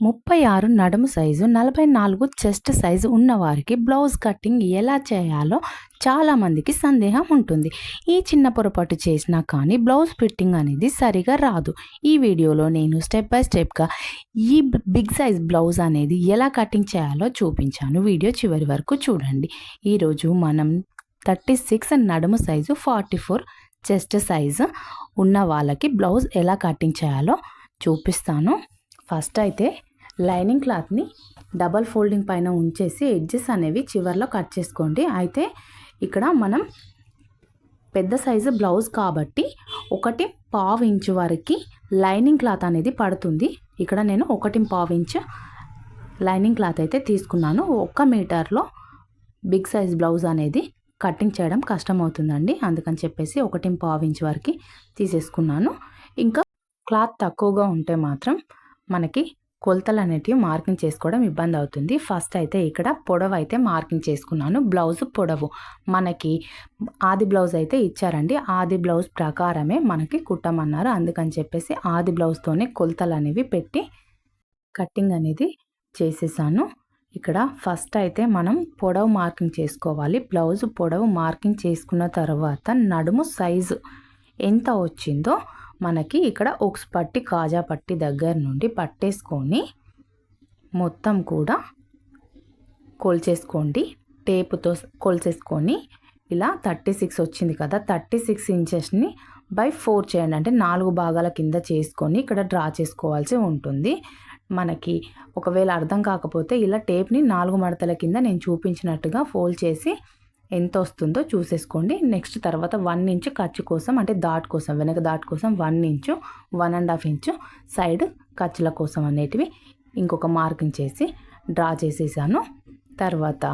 36 నడుము size, 44 chest size ఉన్నవారికి blouse cutting ఎలా చేయాలో చాలామందికి సందేహం ఉంటుంది. ఈ చిన్న పొరపాటు చేసినా కానీ బ్లౌజ్ ఫిట్టింగ్ అనేది సరిగా రాదు. ఈ వీడియోలో నేను స్టెప్ బై స్టెప్గా ఈ బిగ్ సైజ్ బ్లౌజ్ అనేది ఎలా కటింగ్ చేయాలో చూపించాను. వీడియో చివరి వరకు చూడండి. ఈరోజు మనం 36 నడుము సైజు, 44 చెస్ట్ సైజు ఉన్న వాళ్ళకి బ్లౌజ్ ఎలా కటింగ్ చేయాలో చూపిస్తాను. ఫస్ట్ అయితే లైనింగ్ క్లాత్ని డబల్ ఫోల్డింగ్ పైన ఉంచేసి ఎడ్జెస్ అనేవి చివర్లో కట్ చేసుకోండి. అయితే ఇక్కడ మనం పెద్ద సైజు బ్లౌజ్ కాబట్టి 1.5 ఇంచు వరకు లైనింగ్ క్లాత్ అనేది పడుతుంది. ఇక్కడ నేను 1.5 ఇంచు లైనింగ్ క్లాత్ అయితే తీసుకున్నాను. 1 మీటర్లో బిగ్ సైజ్ బ్లౌజ్ అనేది కటింగ్ చేయడం కష్టమవుతుందండి. అందుకని చెప్పేసి 1.5 ఇంచు వరకు తీసేసుకున్నాను. ఇంకా క్లాత్ తక్కువగా ఉంటే మాత్రం మనకి కొలతలు అనేటివి మార్కింగ్ చేసుకోవడం ఇబ్బంది అవుతుంది. ఫస్ట్ అయితే ఇక్కడ పొడవు అయితే మార్కింగ్ చేసుకున్నాను. బ్లౌజ్ పొడవు మనకి ఆది బ్లౌజ్ అయితే ఇచ్చారండి. ఆది బ్లౌజ్ ప్రకారమే మనకి కుట్టమన్నారు. అందుకని చెప్పేసి ఆది బ్లౌజ్తోనే కొలతలు అనేవి పెట్టి కటింగ్ అనేది చేసేసాను. ఇక్కడ ఫస్ట్ అయితే మనం పొడవు మార్కింగ్ చేసుకోవాలి. బ్లౌజ్ పొడవు మార్కింగ్ చేసుకున్న తర్వాత నడుము సైజు ఎంత వచ్చిందో మనకి ఇక్కడ ఉక్స్ పట్టి, కాజా పట్టి దగ్గర నుండి పట్టేసుకొని మొత్తం కూడా కొలిచేసుకోండి. టేపుతో కొలిచేసుకొని ఇలా 36 వచ్చింది కదా, 36 ఇంచెస్ని బై 4 చేయండి. అంటే 4 భాగాల కింద చేసుకొని ఇక్కడ డ్రా చేసుకోవాల్సి ఉంటుంది. మనకి ఒకవేళ అర్థం కాకపోతే ఇలా టేప్ని 4 మడతల కింద నేను చూపించినట్టుగా ఫోల్డ్ చేసి ఎంత వస్తుందో చూసేసుకోండి. నెక్స్ట్ తర్వాత 1 ఇంచు ఖర్చు కోసం, అంటే డాట్ కోసం, వెనక డాట్ కోసం 1 ఇంచు, 1.5 ఇంచు సైడ్ ఖర్చుల కోసం అనేటివి ఇంకొక మార్కింగ్ చేసి డ్రా చేసేసాను. తర్వాత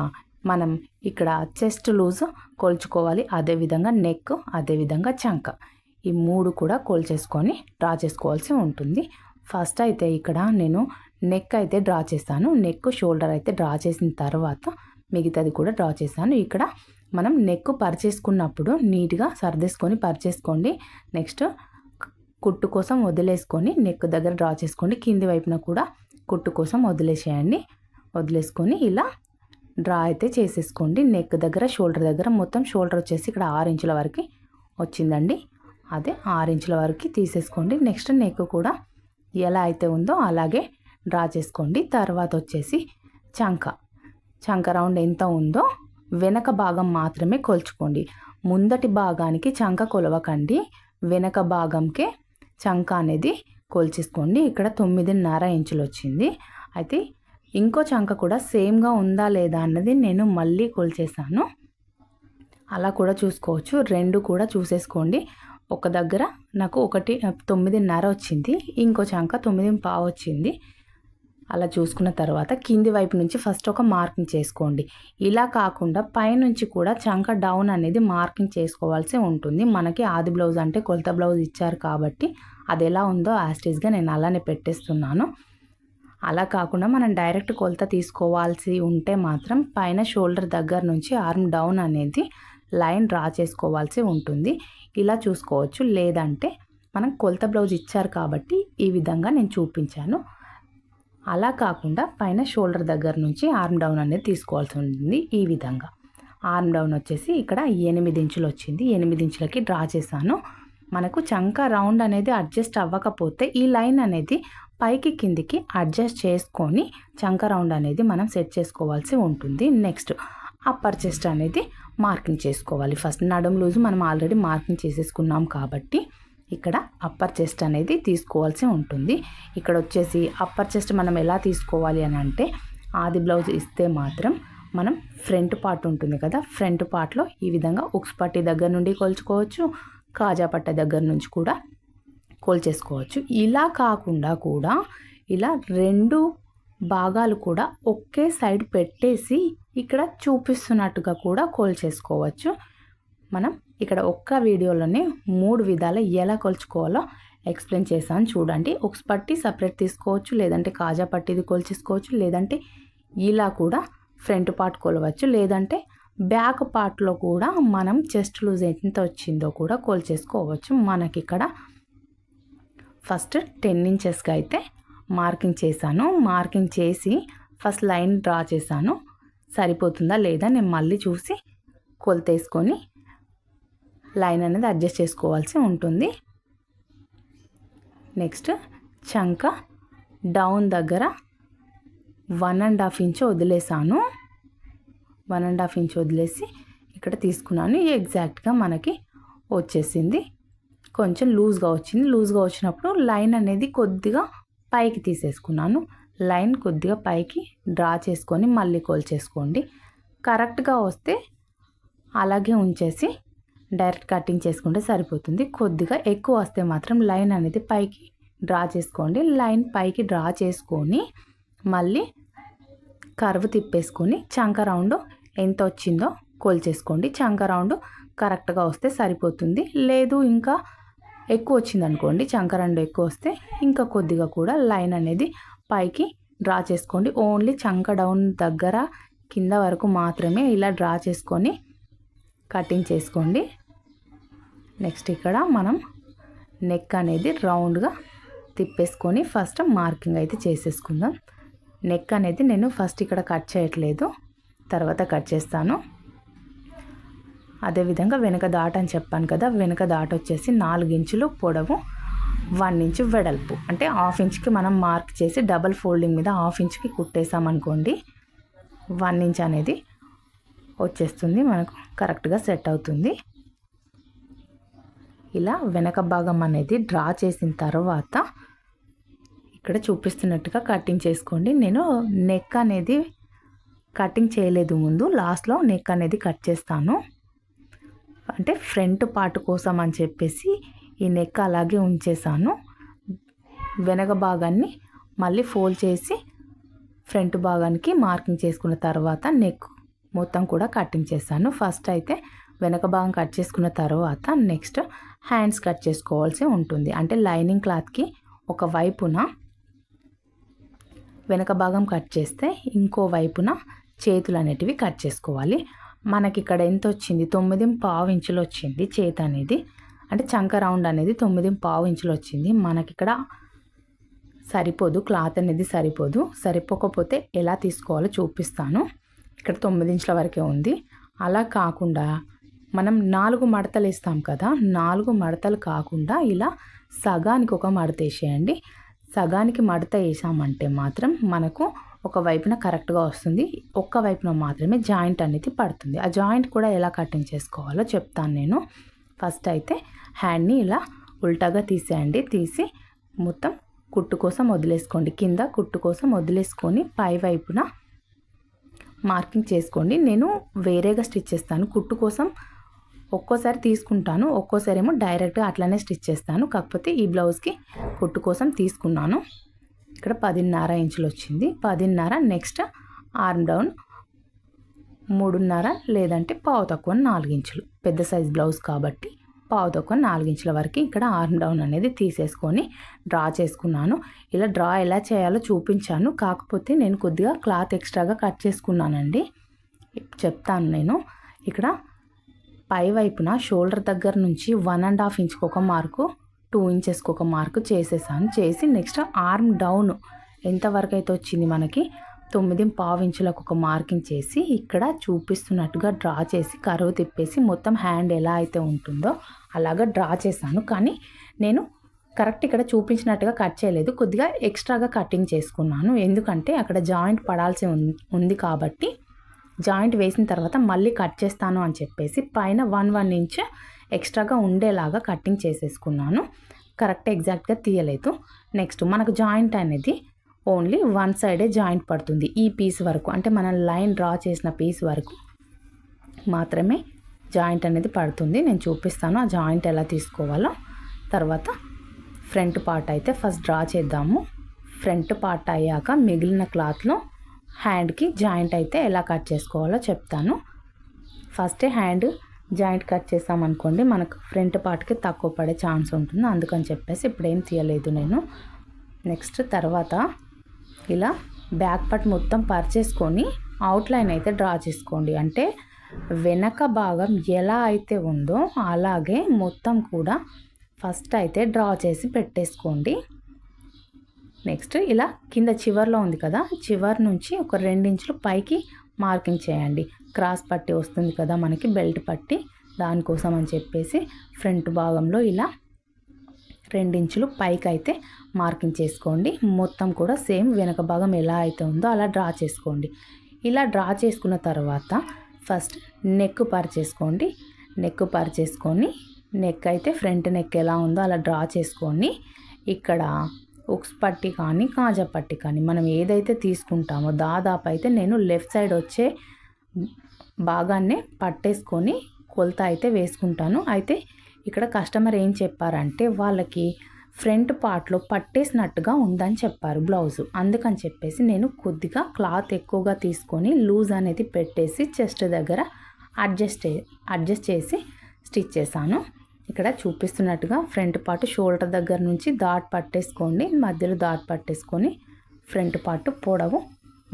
మనం ఇక్కడ చెస్ట్ లూజ్ కొలుచుకోవాలి. అదేవిధంగా నెక్, అదేవిధంగా చంక, ఈ 3 కూడా కొలిచేసుకొని డ్రా చేసుకోవాల్సి ఉంటుంది. ఫస్ట్ అయితే ఇక్కడ నేను నెక్ అయితే డ్రా చేస్తాను. నెక్, షోల్డర్ అయితే డ్రా చేసిన తర్వాత మిగతాది కూడా డ్రా చేశాను. ఇక్కడ మనం నెక్ పరిచేసుకున్నప్పుడు నీట్గా సర్దేసుకొని పరిచేసుకోండి. నెక్స్ట్ కుట్టు కోసం వదిలేసుకొని నెక్ దగ్గర డ్రా చేసుకోండి. కింది వైపున కూడా కుట్టు కోసం వదిలేసేయండి. వదిలేసుకొని ఇలా డ్రా అయితే చేసేసుకోండి. నెక్ దగ్గర, షోల్డర్ దగ్గర, మొత్తం షోల్డర్ వచ్చేసి ఇక్కడ 6 ఇంచుల వరకు వచ్చిందండి. అదే 6 ఇంచుల వరకు తీసేసుకోండి. నెక్స్ట్ నెక్ కూడా ఎలా అయితే ఉందో అలాగే డ్రా చేసుకోండి. తర్వాత వచ్చేసి చంక రౌండ్ ఎంత ఉందో వెనక భాగం మాత్రమే కొలుచుకోండి. ముందటి భాగానికి చంక కొలవకండి, వెనక భాగంకే చంక అనేది కొలిచేసుకోండి. ఇక్కడ 9.5 ఇంచులు వచ్చింది. అయితే ఇంకో చంక కూడా సేమ్గా ఉందా లేదా అన్నది నేను మళ్ళీ కొలిచేసాను. అలా కూడా చూసుకోవచ్చు. 2 కూడా చూసేసుకోండి. ఒక దగ్గర నాకు 9.5 వచ్చింది, ఇంకో చంక 9.5 వచ్చింది. అలా చూసుకున్న తర్వాత కింది వైపు నుంచి ఫస్ట్ ఒక మార్కింగ్ చేసుకోండి. ఇలా కాకుండా పైనుంచి కూడా చంక డౌన్ అనేది మార్కింగ్ చేసుకోవాల్సి ఉంటుంది. మనకి ఆది బ్లౌజ్ అంటే కొలత బ్లౌజ్ ఇచ్చారు కాబట్టి అది ఎలా ఉందో యాస్టీస్గా నేను అలానే పెట్టేస్తున్నాను. అలా కాకుండా మనం డైరెక్ట్ కొలత తీసుకోవాల్సి ఉంటే మాత్రం పైన షోల్డర్ దగ్గర నుంచి ఆర్మ్ డౌన్ అనేది లైన్ డ్రా చేసుకోవాల్సి ఉంటుంది. ఇలా చూసుకోవచ్చు. లేదంటే మనం కొలత బ్లౌజ్ ఇచ్చారు కాబట్టి ఈ విధంగా నేను చూపించాను. అలా కాకుండా పైన షోల్డర్ దగ్గర నుంచి ఆర్మ్ డౌన్ అనేది తీసుకోవాల్సి ఉంటుంది. ఈ విధంగా ఆర్మ్ డౌన్ వచ్చేసి ఇక్కడ 8 ఇంచులు వచ్చింది. 8 ఇంచులకి డ్రా చేశాను. మనకు చంక రౌండ్ అనేది అడ్జస్ట్ అవ్వకపోతే ఈ లైన్ అనేది పైకి కిందికి అడ్జస్ట్ చేసుకొని చంక రౌండ్ అనేది మనం సెట్ చేసుకోవాల్సి ఉంటుంది. నెక్స్ట్ అప్పర్ చెస్ట్ అనేది మార్కింగ్ చేసుకోవాలి. ఫస్ట్ నడుము లూజు మనం ఆల్రెడీ మార్కింగ్ చేసేసుకున్నాం కాబట్టి ఇక్కడ అప్పర్ చెస్ట్ అనేది తీసుకోవాల్సి ఉంటుంది. ఇక్కడ వచ్చేసి అప్పర్ చెస్ట్ మనం ఎలా తీసుకోవాలి అని అంటే ఆది బ్లౌజ్ ఇస్తే మాత్రం మనం ఫ్రంట్ పార్ట్ ఉంటుంది కదా, ఫ్రంట్ పార్ట్లో ఈ విధంగా ఉక్స్ పట్టి దగ్గర నుండి కొలుచుకోవచ్చు, కాజా పట్ట దగ్గర నుంచి కూడా కొలిచేసుకోవచ్చు. ఇలా కాకుండా కూడా ఇలా 2 భాగాలు కూడా ఒకే సైడ్ పెట్టేసి ఇక్కడ చూపిస్తున్నట్టుగా కూడా కొలిచేసుకోవచ్చు. మనం ఇక్కడ ఒక్క వీడియోలోనే 3 విధాలు ఎలా కొలుచుకోవాలో ఎక్స్ప్లెయిన్ చేశాను చూడండి. ఉక్స్ పట్టి సపరేట్ తీసుకోవచ్చు, లేదంటే కాజా పట్టిది కొలిచేసుకోవచ్చు, లేదంటే ఇలా కూడా ఫ్రంట్ పార్ట్ కొలవచ్చు, లేదంటే బ్యాక్ పార్ట్లో కూడా మనం చెస్ట్ లూజ్ ఎంత వచ్చిందో కూడా కొలిచేసుకోవచ్చు. మనకి ఇక్కడ ఫస్ట్ 10 ఇంచెస్కి అయితే మార్కింగ్ చేశాను. మార్కింగ్ చేసి ఫస్ట్ లైన్ డ్రా చేశాను. సరిపోతుందా లేదా నేను మళ్ళీ చూసి కొలతేసుకొని లైన్ అనేది అడ్జస్ట్ చేసుకోవాల్సి ఉంటుంది. నెక్స్ట్ చంక డౌన్ దగ్గర 1.5 ఇంచ్ వదిలేసాను. 1.5 ఇంచ్ వదిలేసి ఇక్కడ తీసుకున్నాను. ఎగ్జాక్ట్గా మనకి వచ్చేసింది. కొంచెం లూజ్గా వచ్చింది. లూజ్గా వచ్చినప్పుడు లైన్ అనేది కొద్దిగా పైకి తీసేసుకున్నాను. లైన్ కొద్దిగా పైకి డ్రా చేసుకొని మళ్ళీ కొలిచేసుకోండి. కరెక్ట్గా వస్తే అలాగే ఉంచేసి డైరెక్ట్ కటింగ్ చేసుకుంటే సరిపోతుంది. కొద్దిగా ఎక్కువ వస్తే మాత్రం లైన్ అనేది పైకి డ్రా చేసుకోండి. లైన్ పైకి డ్రా చేసుకొని మళ్ళీ కర్వ్ తిప్పేసుకొని చంక రౌండ్ ఎంత వచ్చిందో కొలిచేసుకోండి. చంక రౌండ్ కరెక్ట్గా వస్తే సరిపోతుంది. లేదు ఇంకా ఎక్కువ వచ్చింది అనుకోండి, చంక రౌండ్ ఎక్కువ వస్తే ఇంకా కొద్దిగా కూడా లైన్ అనేది పైకి డ్రా చేసుకోండి. ఓన్లీ చంక డౌన్ దగ్గర కింద వరకు మాత్రమే ఇలా డ్రా చేసుకొని కటింగ్ చేసుకోండి. నెక్స్ట్ ఇక్కడ మనం నెక్ అనేది రౌండ్గా తిప్పేసుకొని ఫస్ట్ మార్కింగ్ అయితే చేసేసుకుందాం. నెక్ అనేది నేను ఫస్ట్ ఇక్కడ కట్ చేయట్లేదు, తర్వాత కట్ చేస్తాను. అదేవిధంగా వెనక దాట అని చెప్పాను కదా, వెనక దాట వచ్చేసి 4 ఇంచులు పొడవు, 1 ఇంచు వెడల్పు. అంటే 1/2 ఇంచ్కి మనం మార్క్ చేసి డబల్ ఫోల్డింగ్ మీద 1/2 ఇంచ్కి కుట్టేసామనుకోండి, 1 ఇంచ్ అనేది వచ్చేస్తుంది, మనకు కరెక్ట్గా సెట్ అవుతుంది. ఇలా వెనక భాగం అనేది డ్రా చేసిన తర్వాత ఇక్కడ చూపిస్తున్నట్టుగా కటింగ్ చేసుకోండి. నేను నెక్ అనేది కటింగ్ చేయలేదు, ముందు లాస్ట్లో నెక్ అనేది కట్ చేస్తాను. అంటే ఫ్రంట్ పార్ట్ కోసం అని చెప్పేసి ఈ నెక్ అలాగే ఉంచేసాను. వెనక భాగాన్ని మళ్ళీ ఫోల్డ్ చేసి ఫ్రంట్ భాగానికి మార్కింగ్ చేసుకున్న తర్వాత నెక్ మొత్తం కూడా కటింగ్ చేశాను. ఫస్ట్ అయితే వెనక భాగం కట్ చేసుకున్న తర్వాత నెక్స్ట్ హ్యాండ్స్ కట్ చేసుకోవాల్సి ఉంటుంది. అంటే లైనింగ్ క్లాత్కి ఒక వైపున వెనక భాగం కట్ చేస్తే ఇంకో వైపున చేతులు అనేటివి కట్ చేసుకోవాలి. మనకి ఇక్కడ ఎంత వచ్చింది, 9.5 ఇంచులు వచ్చింది చేతి అనేది. అంటే చంక రౌండ్ అనేది 9.5 ఇంచులు వచ్చింది. మనకి ఇక్కడ సరిపోదు, క్లాత్ అనేది సరిపోదు. సరిపోకపోతే ఎలా తీసుకోవాలో చూపిస్తాను. ఇక్కడ 9 ఇంచుల వరకే ఉంది. అలా కాకుండా మనం 4 మడతలు వేస్తాం కదా, 4 మడతలు కాకుండా ఇలా సగానికి ఒక మడత వేసేయండి. సగానికి మడత వేసామంటే మాత్రం మనకు ఒక వైపున కరెక్ట్గా వస్తుంది, ఒక్క వైపున మాత్రమే జాయింట్ అనేది పడుతుంది. ఆ జాయింట్ కూడా ఎలా కటింగ్ చేసుకోవాలో చెప్తాను నేను. ఫస్ట్ అయితే హ్యాండ్ని ఇలా ఉల్టాగా తీసేయండి. తీసి మొత్తం కుట్టు కోసం వదిలేసుకోండి. కింద కుట్టు కోసం వదిలేసుకొని పై వైపున మార్కింగ్ చేసుకోండి. నేను వేరేగా స్టిచ్ చేస్తాను. కుట్టు కోసం ఒక్కోసారి తీసుకుంటాను, ఒక్కోసారి ఏమో డైరెక్ట్గా అట్లనే స్టిచ్ చేస్తాను. కాకపోతే ఈ బ్లౌజ్కి కుట్టు కోసం తీసుకున్నాను. ఇక్కడ 10.5 ఇంచులు వచ్చింది. 10.5 నెక్స్ట్ ఆర్మ్ డౌన్ 3.5 లేదంటే పావు తక్కువ 4 ఇంచులు. పెద్ద సైజ్ బ్లౌజ్ కాబట్టి పావు తక్కువ 4 ఇంచుల వరకు ఇక్కడ ఆర్మ్ డౌన్ అనేది తీసేసుకొని డ్రా చేసుకున్నాను. ఇలా డ్రా ఎలా చేయాలో చూపించాను, కాకపోతే నేను కొద్దిగా క్లాత్ ఎక్స్ట్రాగా కట్ చేసుకున్నానండి, చెప్తాను నేను. ఇక్కడ పై వైపున షోల్డర్ దగ్గర నుంచి 1.5 ఇంచ్కి ఒక మార్కు, 2 ఇంచెస్కి ఒక మార్కు చేసేసాను. చేసి నెక్స్ట్ ఆర్మ్ డౌన్ ఎంతవరకు అయితే వచ్చింది మనకి 9.5 ఇంచులకు ఒక మార్కింగ్ చేసి ఇక్కడ చూపిస్తున్నట్టుగా డ్రా చేసి కరువు తిప్పేసి మొత్తం హ్యాండ్ ఎలా అయితే ఉంటుందో అలాగా డ్రా చేశాను. కానీ నేను కరెక్ట్ ఇక్కడ చూపించినట్టుగా కట్ చేయలేదు, కొద్దిగా ఎక్స్ట్రాగా కటింగ్ చేసుకున్నాను. ఎందుకంటే అక్కడ జాయింట్ పడాల్సి ఉంది కాబట్టి జాయింట్ వేసిన తర్వాత మళ్ళీ కట్ చేస్తాను అని చెప్పేసి పైన 1 ఇంచ్ ఎక్స్ట్రాగా ఉండేలాగా కటింగ్ చేసేసుకున్నాను. కరెక్ట్ ఎగ్జాక్ట్గా తీయలేదు. నెక్స్ట్ మనకు జాయింట్ అనేది ఓన్లీ 1 సైడే జాయింట్ పడుతుంది. ఈ పీస్ వరకు, అంటే మనం లైన్ డ్రా చేసిన పీస్ వరకు మాత్రమే జాయింట్ అనేది పడుతుంది. నేను చూపిస్తాను ఆ జాయింట్ ఎలా తీసుకోవాలో. తర్వాత ఫ్రంట్ పార్ట్ అయితే ఫస్ట్ డ్రా చేద్దాము. ఫ్రంట్ పార్ట్ అయ్యాక మిగిలిన క్లాత్లో హ్యాండ్కి జాయింట్ అయితే ఎలా కట్ చేసుకోవాలో చెప్తాను. ఫస్టే హ్యాండ్ జాయింట్ కట్ చేసామనుకోండి మనకు ఫ్రంట్ పార్ట్కి తక్కువ పడే ఛాన్స్ ఉంటుంది, అందుకని చెప్పేసి ఇప్పుడు ఏం తీయలేదు నేను. నెక్స్ట్ తర్వాత ఇలా బ్యాక్ పార్ట్ మొత్తం పరిచేసుకొని అవుట్లైన్ అయితే డ్రా చేసుకోండి. అంటే వెనక భాగం ఎలా అయితే ఉందో అలాగే మొత్తం కూడా ఫస్ట్ అయితే డ్రా చేసి పెట్టేసుకోండి. నెక్స్ట్ ఇలా కింద చివర్లో ఉంది కదా, చివరి నుంచి ఒక 2 ఇంచులు పైకి మార్కింగ్ చేయండి. క్రాస్ పట్టి వస్తుంది కదా మనకి బెల్ట్ పట్టి, దానికోసం అని చెప్పేసి ఫ్రంట్ భాగంలో ఇలా 2 ఇంచులు పైకి అయితే మార్కింగ్ చేసుకోండి. మొత్తం కూడా సేమ్ వెనక భాగం ఎలా అయితే ఉందో అలా డ్రా చేసుకోండి. ఇలా డ్రా చేసుకున్న తర్వాత ఫస్ట్ నెక్ పరిచేసుకోండి. నెక్ పరిచేసుకొని నెక్ అయితే ఫ్రంట్ నెక్ ఎలా ఉందో అలా డ్రా చేసుకొని ఇక్కడ ఉక్స్ పట్టి కానీ కాజా పట్టి కానీ మనం ఏదైతే తీసుకుంటామో దాదాపు అయితే నేను లెఫ్ట్ సైడ్ వచ్చే భాగాన్నే పట్టేసుకొని కొలత అయితే వేసుకుంటాను. అయితే ఇక్కడ కస్టమర్ ఏం చెప్పారంటే వాళ్ళకి ఫ్రంట్ పార్ట్లో పట్టేసినట్టుగా ఉందని చెప్పారు బ్లౌజు. అందుకని చెప్పేసి నేను కొద్దిగా క్లాత్ ఎక్కువగా తీసుకొని లూజ్ అనేది పెట్టేసి చెస్ట్ దగ్గర అడ్జస్ట్ చేసి స్టిచ్ చేశాను. ఇక్కడ చూపిస్తున్నట్టుగా ఫ్రంట్ పార్ట్ షోల్డర్ దగ్గర నుంచి డాట్ పట్టేసుకోండి. మధ్యలో డాట్ పట్టేసుకొని ఫ్రంట్ పార్ట్ పొడవు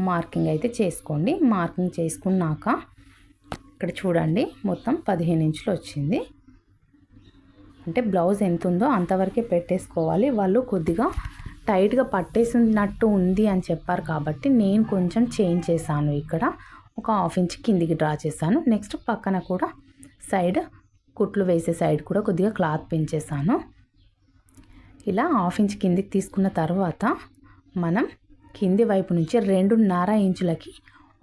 మార్కింగ్ అయితే చేసుకోండి. మార్కింగ్ చేసుకున్నాక ఇక్కడ చూడండి మొత్తం 15 ఇంచులు వచ్చింది. అంటే బ్లౌజ్ ఎంత ఉందో అంతవరకే పెట్టేసుకోవాలి. వాళ్ళు కొద్దిగా టైట్గా పట్టేసినట్టు ఉంది అని చెప్పారు కాబట్టి నేను కొంచెం చేంజ్ చేశాను. ఇక్కడ ఒక 1/2 ఇంచ్ కిందికి డ్రా చేశాను. నెక్స్ట్ పక్కన కూడా సైడ్ కుట్లు వేసే సైడ్ కూడా కొద్దిగా క్లాత్ పెంచేసాను. ఇలా 1/2 ఇంచ్ కిందికి తీసుకున్న తర్వాత మనం కింది వైపు నుంచి 2.5 ఇంచులకి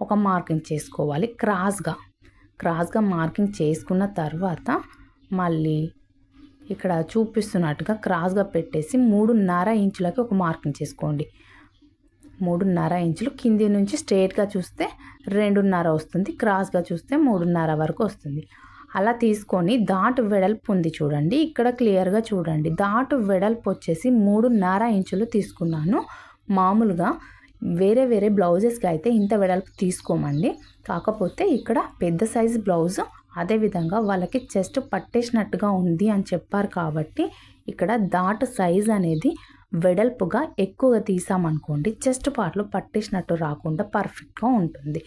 ఒక మార్కింగ్ చేసుకోవాలి. క్రాస్గా మార్కింగ్ చేసుకున్న తర్వాత మళ్ళీ ఇక్కడ చూపిస్తున్నట్టుగా క్రాస్గా పెట్టేసి 3.5 ఇంచులకి ఒక మార్కింగ్ చేసుకోండి. 3.5 ఇంచులు కింది నుంచి స్ట్రైట్గా చూస్తే 2.5 వస్తుంది, క్రాస్గా చూస్తే 3.5 వరకు వస్తుంది. అలా తీసుకొని డాట్ వెడల్పు ఉంది చూడండి, ఇక్కడ క్లియర్గా చూడండి. డాట్ వెడల్పు వచ్చేసి 3.5 ఇంచులు తీసుకున్నాను. మామూలుగా వేరే బ్లౌజెస్కి అయితే ఇంత వెడల్పు తీసుకోమండి. కాకపోతే ఇక్కడ పెద్ద సైజు బ్లౌజు, అదేవిధంగా వాళ్ళకి చెస్ట్ పట్టేసినట్టుగా ఉంది అని చెప్పారు కాబట్టి ఇక్కడ డాట్ సైజ్ అనేది వెడల్పుగా ఎక్కువగా తీసామనుకోండి చెస్ట్ పార్ట్లో పట్టేసినట్టు రాకుండా పర్ఫెక్ట్గా ఉంటుంది.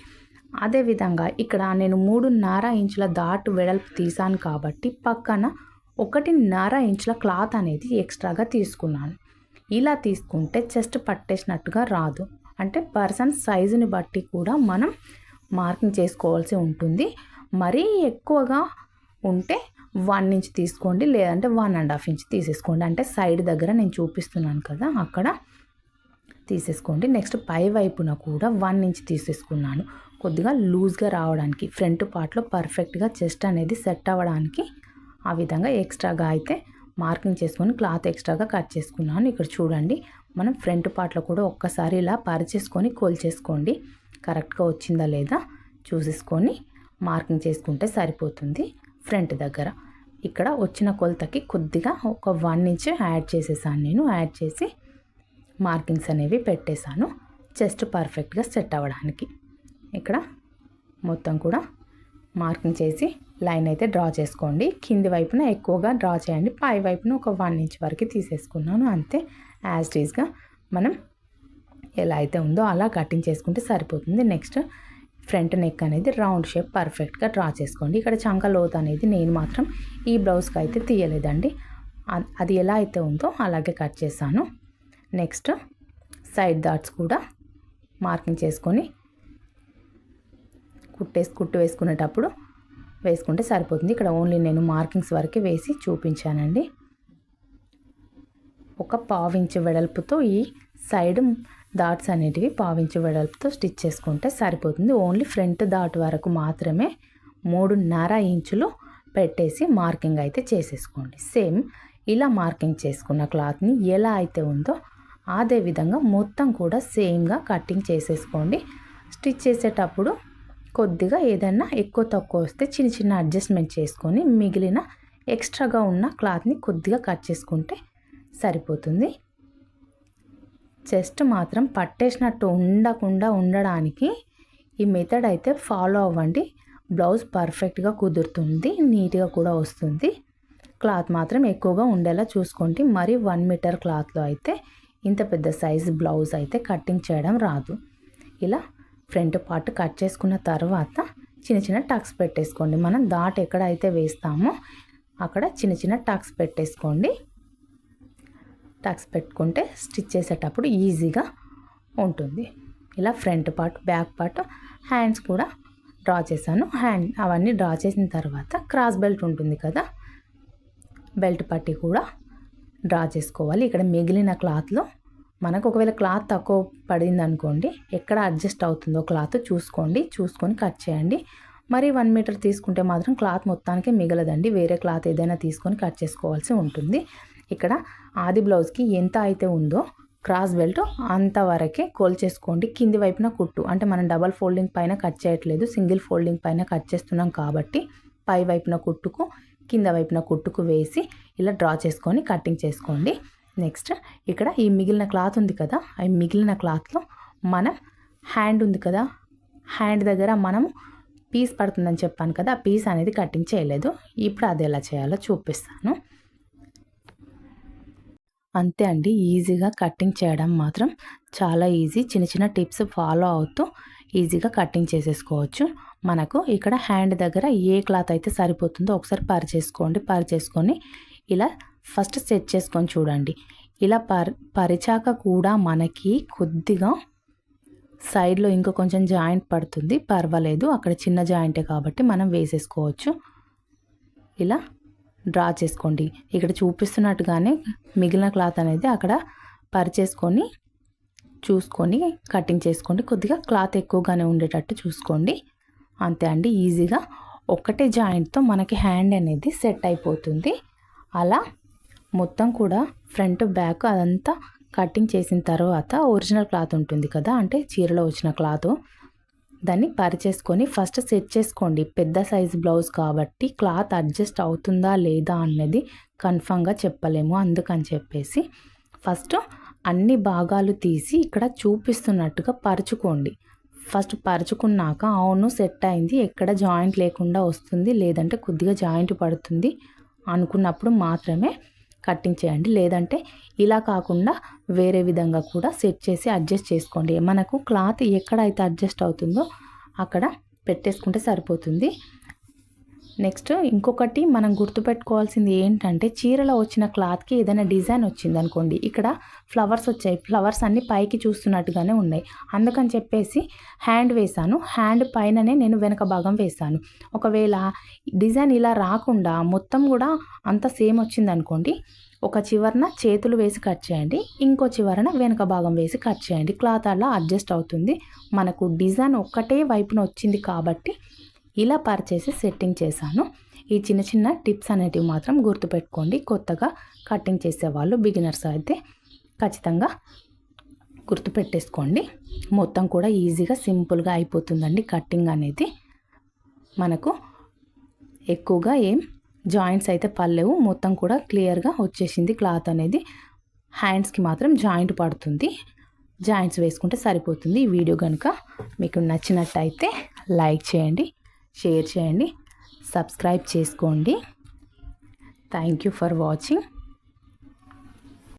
అదేవిధంగా ఇక్కడ నేను 3.5 ఇంచుల డాట్ వెడల్పు తీసాను కాబట్టి పక్కన 1.5 ఇంచుల క్లాత్ అనేది ఎక్స్ట్రాగా తీసుకున్నాను. ఇలా తీసుకుంటే చెస్ట్ పట్టేసినట్టుగా రాదు. అంటే పర్సన్ సైజుని బట్టి కూడా మనం మార్కింగ్ చేసుకోవాల్సి ఉంటుంది. మరీ ఎక్కువగా ఉంటే 1 ఇంచ్ తీసుకోండి, లేదంటే 1.5 ఇంచ్ తీసేసుకోండి. అంటే సైడ్ దగ్గర నేను చూపిస్తున్నాను కదా అక్కడ తీసేసుకోండి. నెక్స్ట్ పై వైపున కూడా 1 ఇంచ్ తీసేసుకున్నాను. కొద్దిగా లూజ్గా రావడానికి, ఫ్రంట్ పార్ట్లో పర్ఫెక్ట్గా చెస్ట్ అనేది సెట్ అవ్వడానికి ఆ విధంగా ఎక్స్ట్రాగా అయితే మార్కింగ్ చేసుకొని క్లాత్ ఎక్స్ట్రాగా కట్ చేసుకున్నాను. ఇక్కడ చూడండి మనం ఫ్రంట్ పార్ట్లో కూడా ఒక్కసారి ఇలా పరిచేసుకొని కొలిచేసుకోండి. కరెక్ట్గా వచ్చిందా లేదా చూసేసుకొని మార్కింగ్ చేసుకుంటే సరిపోతుంది. ఫ్రంట్ దగ్గర ఇక్కడ వచ్చిన కొలతకి కొద్దిగా ఒక 1 ఇంచ్ యాడ్ చేసేసాను. నేను యాడ్ చేసి మార్కింగ్స్ అనేవి పెట్టేశాను చెస్ట్ పర్ఫెక్ట్గా సెట్ అవ్వడానికి. ఇక్కడ మొత్తం కూడా మార్కింగ్ చేసి లైన్ అయితే డ్రా చేసుకోండి. కింది వైపున ఎక్కువగా డ్రా చేయండి, పై వైపున ఒక 1 ఇంచ్ వరకు తీసేసుకున్నాను. అంతే, యాజ్ టీజ్గా మనం ఎలా అయితే ఉందో అలా కటింగ్ చేసుకుంటే సరిపోతుంది. నెక్స్ట్ ఫ్రంట్ నెక్ అనేది రౌండ్ షేప్ పర్ఫెక్ట్గా డ్రా చేసుకోండి. ఇక్కడ చంక లోత్ అనేది నేను మాత్రం ఈ బ్లౌజ్కి అయితే తీయలేదండి, అది ఎలా అయితే ఉందో అలాగే కట్ చేశాను. నెక్స్ట్ సైడ్ డాట్స్ కూడా మార్కింగ్ చేసుకొని కుట్టు వేసుకునేటప్పుడు వేసుకుంటే సరిపోతుంది. ఇక్కడ ఓన్లీ నేను మార్కింగ్స్ వరకే వేసి చూపించానండి. ఒక 1/2 ఇంచ్ వెడల్పుతో ఈ సైడ్ డాట్స్ అనేటివి 1/2 ఇంచ్ వెడల్పుతో స్టిచ్ చేసుకుంటే సరిపోతుంది. ఓన్లీ ఫ్రంట్ డాట్ వరకు మాత్రమే 3.5 ఇంచులు పెట్టేసి మార్కింగ్ అయితే చేసేసుకోండి. సేమ్ ఇలా మార్కింగ్ చేసుకున్న క్లాత్ని ఎలా అయితే ఉందో అదే విధంగా మొత్తం కూడా సేమ్గా కటింగ్ చేసేసుకోండి. స్టిచ్ చేసేటప్పుడు కొద్దిగా ఏదైనా ఎక్కువ తక్కువ వస్తే చిన్న అడ్జస్ట్మెంట్ చేసుకొని మిగిలిన ఎక్స్ట్రాగా ఉన్న క్లాత్ని కొద్దిగా కట్ చేసుకుంటే సరిపోతుంది. చెస్ట్ మాత్రం పట్టేసినట్టు ఉండకుండా ఉండడానికి ఈ మెథడ్ అయితే ఫాలో అవ్వండి. బ్లౌజ్ పర్ఫెక్ట్గా కుదురుతుంది, నీట్గా కూడా వస్తుంది. క్లాత్ మాత్రం ఎక్కువగా ఉండేలా చూసుకోండి. మరి 1 మీటర్ క్లాత్లో అయితే ఇంత పెద్ద సైజు బ్లౌజ్ అయితే కటింగ్ చేయడం రాదు. ఇలా ఫ్రంట్ పార్ట్ కట్ చేసుకున్న తర్వాత చిన్న టక్స్ పెట్టేసుకోండి. మనం డాట్ ఎక్కడైతే వేస్తామో అక్కడ చిన్న టక్స్ పెట్టేసుకోండి. టక్స్ పెట్టుకుంటే స్టిచ్ చేసేటప్పుడు ఈజీగా ఉంటుంది. ఇలా front part, back part, hands కూడా డ్రా చేశాను. అవన్నీ డ్రా చేసిన తర్వాత క్రాస్ బెల్ట్ ఉంటుంది కదా, బెల్ట్ పట్టి కూడా డ్రా చేసుకోవాలి. ఇక్కడ మిగిలిన క్లాత్లో మనకు ఒకవేళ క్లాత్ తక్కువ పడింది అనుకోండి, ఎక్కడ అడ్జస్ట్ అవుతుందో క్లాత్ చూసుకొని కట్ చేయండి. మరి 1 మీటర్ తీసుకుంటే మాత్రం క్లాత్ మొత్తానికి మిగలదండి, వేరే క్లాత్ ఏదైనా తీసుకొని కట్ చేసుకోవాల్సి ఉంటుంది. ఇక్కడ ఆది బ్లౌజ్కి ఎంత అయితే ఉందో క్రాస్ బెల్ట్ అంతవరకే కొలిచేసుకోండి. కింది వైపున కుట్టు అంటే మనం డబల్ ఫోల్డింగ్ పైన కట్ చేయట్లేదు, సింగిల్ ఫోల్డింగ్ పైన కట్ చేస్తున్నాం కాబట్టి పై వైపున కుట్టుకు కింద వైపున కుట్టుకు వేసి ఇలా డ్రా చేసుకొని కటింగ్ చేసుకోండి. నెక్స్ట్ ఇక్కడ ఈ మిగిలిన క్లాత్ ఉంది కదా, ఈ మిగిలిన క్లాత్లో మనం హ్యాండ్ ఉంది కదా, హ్యాండ్ దగ్గర మనం పీస్ పడుతుందని చెప్పాను కదా, ఆ పీస్ అనేది కటింగ్ చేయలేదు. ఇప్పుడు అది ఎలా చేయాలో చూపిస్తాను. అంతే అండి, ఈజీగా కటింగ్ చేయడం మాత్రం చాలా ఈజీ. చిన్న చిన్న టిప్స్ ఫాలో అవుతూ ఈజీగా కటింగ్ చేసేసుకోవచ్చు. మనకు ఇక్కడ హ్యాండ్ దగ్గర ఏ క్లాత్ అయితే సరిపోతుందో ఒకసారి పరిచేసుకొని ఇలా ఫస్ట్ సెట్ చేసుకొని చూడండి. ఇలా పరిచాక కూడా మనకి కొద్దిగా సైడ్లో ఇంకా కొంచెం జాయింట్ పడుతుంది, పర్వాలేదు, అక్కడ చిన్న జాయింటే కాబట్టి మనం వేసేసుకోవచ్చు. ఇలా డ్రా చేసుకోండి. ఇక్కడ చూపిస్తున్నట్టుగానే మిగిలిన క్లాత్ అనేది అక్కడ పరిచేసుకొని చూసుకొని కటింగ్ చేసుకోండి. కొద్దిగా క్లాత్ ఎక్కువగానే ఉండేటట్టు చూసుకోండి. అంతే అండి, ఈజీగా ఒకటే జాయింట్తో మనకి హ్యాండ్ అనేది సెట్ అయిపోతుంది. అలా మొత్తం కూడా ఫ్రంట్ బ్యాక్ అదంతా కటింగ్ చేసిన తర్వాత ఒరిజినల్ క్లాత్ ఉంటుంది కదా, అంటే చీరలో వచ్చిన క్లాత్, దాన్ని పరిచేసుకొని ఫస్ట్ సెట్ చేసుకోండి. పెద్ద సైజు బ్లౌజ్ కాబట్టి క్లాత్ అడ్జస్ట్ అవుతుందా లేదా అన్నది కన్ఫామ్గా చెప్పలేము. అందుకని చెప్పేసి ఫస్ట్ అన్ని భాగాలు తీసి ఇక్కడ చూపిస్తున్నట్టుగా పరుచుకోండి. ఫస్ట్ పరుచుకున్నాక అవును సెట్ అయింది, ఎక్కడ జాయింట్ లేకుండా వస్తుంది, లేదంటే కొద్దిగా జాయింట్ పడుతుంది అనుకున్నప్పుడు మాత్రమే కటింగ్ చేయండి. లేదంటే ఇలా కాకుండా వేరే విధంగా కూడా సెట్ చేసి అడ్జస్ట్ చేసుకోండి. మనకు క్లాత్ ఎక్కడైతే అడ్జస్ట్ అవుతుందో అక్కడ పెట్టేసుకుంటే సరిపోతుంది. నెక్స్ట్ ఇంకొకటి మనం గుర్తుపెట్టుకోవాల్సింది ఏంటంటే, చీరలో వచ్చిన క్లాత్కి ఏదైనా డిజైన్ వచ్చింది అనుకోండి, ఇక్కడ ఫ్లవర్స్ వచ్చాయి, ఫ్లవర్స్ అన్నీ పైకి చూస్తున్నట్టుగానే ఉన్నాయి, అందుకని చెప్పేసి హ్యాండ్ వేశాను. హ్యాండ్ పైననే నేను వెనక భాగం వేశాను. ఒకవేళ డిజైన్ ఇలా రాకుండా మొత్తం కూడా అంత సేమ్ వచ్చింది అనుకోండి, ఒక చివరన చేతులు వేసి కట్ చేయండి, ఇంకో చివరన వెనక భాగం వేసి కట్ చేయండి. క్లాత్ అలా అడ్జస్ట్ అవుతుంది. మనకు డిజైన్ ఒక్కటే వైపున వచ్చింది కాబట్టి ఇలా పరిచేసి సెట్టింగ్ చేశాను. ఈ చిన్న చిన్న టిప్స్ అనేటివి మాత్రం గుర్తుపెట్టుకోండి. కొత్తగా కటింగ్ చేసేవాళ్ళు, బిగినర్స్ అయితే ఖచ్చితంగా గుర్తుపెట్టేసుకోండి. మొత్తం కూడా ఈజీగా సింపుల్గా అయిపోతుందండి కటింగ్ అనేది. మనకు ఎక్కువగా ఏం జాయింట్స్ అయితే పడలేవు, మొత్తం కూడా క్లియర్గా వచ్చేసింది క్లాత్ అనేది. హ్యాండ్స్కి మాత్రం జాయింట్ పడుతుంది, జాయింట్స్ వేసుకుంటే సరిపోతుంది. ఈ వీడియో కనుక మీకు నచ్చినట్టయితే లైక్ చేయండి, షేర్ చేయండి, సబ్స్క్రైబ్ చేసుకోండి. Thank you for watching.